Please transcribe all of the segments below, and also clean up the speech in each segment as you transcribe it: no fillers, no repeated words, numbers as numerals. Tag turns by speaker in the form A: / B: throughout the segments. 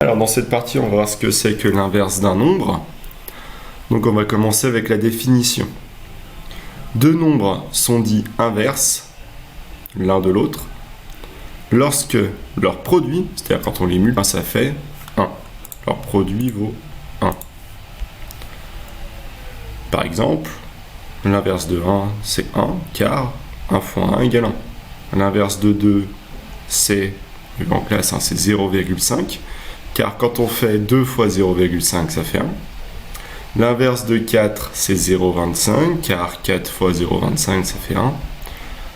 A: Alors dans cette partie, on va voir ce que c'est que l'inverse d'un nombre. Donc on va commencer avec la définition. Deux nombres sont dits inverses l'un de l'autre lorsque leur produit, c'est-à-dire quand on les multiplie, ça fait 1. Leur produit vaut 1. Par exemple, l'inverse de 1, c'est 1, car 1 fois 1 égale 1. L'inverse de 2, c'est, en classe, hein, c'est 0,5, car quand on fait 2 fois 0,5, ça fait 1. L'inverse de 4, c'est 0,25, car 4 fois 0,25, ça fait 1.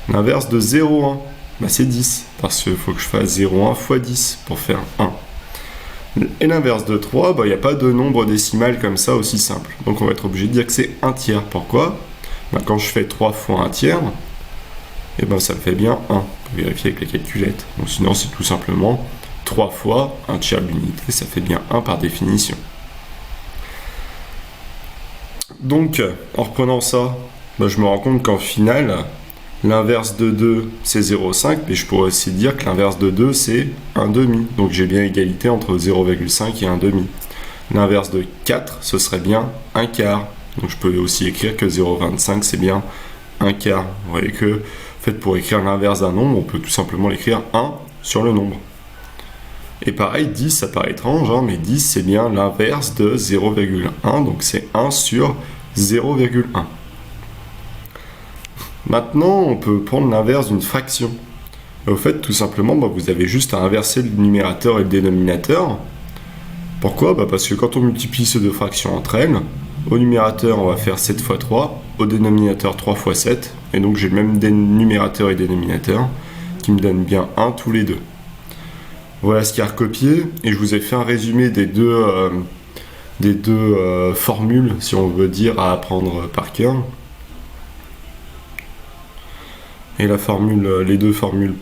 A: L'inverse de 0,1, bah c'est 10, parce qu'il faut que je fasse 0,1 fois 10 pour faire 1. Et l'inverse de 3, il n'y a pas de nombre décimal comme ça aussi simple. Donc on va être obligé de dire que c'est 1 tiers. Pourquoi ? Quand je fais 3 fois 1 tiers, et ça me fait bien 1. On peut vérifier avec la calculette. Donc sinon c'est tout simplement 3 fois 1 tiers de l'unité, ça fait bien 1 par définition. Donc en reprenant ça, je me rends compte qu'en final, l'inverse de 2 c'est 0,5, mais je pourrais aussi dire que l'inverse de 2 c'est 1 demi. Donc j'ai bien égalité entre 0,5 et 1 demi. L'inverse de 4 ce serait bien 1 quart. Donc je peux aussi écrire que 0,25 c'est bien 1 quart. Vous voyez que en fait, pour écrire l'inverse d'un nombre, on peut tout simplement l'écrire 1 sur le nombre. Et pareil, 10 ça paraît étrange, mais 10 c'est bien l'inverse de 0,1, donc c'est 1 sur 0,1. Maintenant, on peut prendre l'inverse d'une fraction. Et au fait, tout simplement, vous avez juste à inverser le numérateur et le dénominateur. Pourquoi ? Parce que quand on multiplie ces deux fractions entre elles, au numérateur, on va faire 7 fois 3, au dénominateur 3 fois 7, et donc j'ai le même numérateur et dénominateur qui me donnent bien 1 tous les deux. Voilà ce qu'il y a à recopier, et je vous ai fait un résumé des deux formules, si on veut dire, à apprendre par cœur. Et les deux formules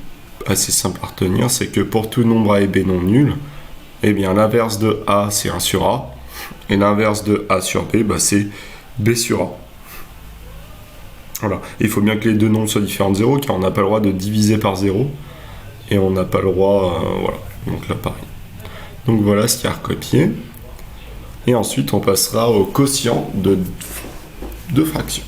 A: assez simples à retenir, c'est que pour tout nombre A et B non nul, l'inverse de A c'est 1 sur A, et l'inverse de A sur B, c'est B sur A. Voilà. Et il faut bien que les deux nombres soient différents de 0, car on n'a pas le droit de diviser par 0, et on n'a pas le droit, voilà. Donc là pareil. Donc voilà ce qu'il y a à recopier. Et ensuite on passera au quotient de deux fractions.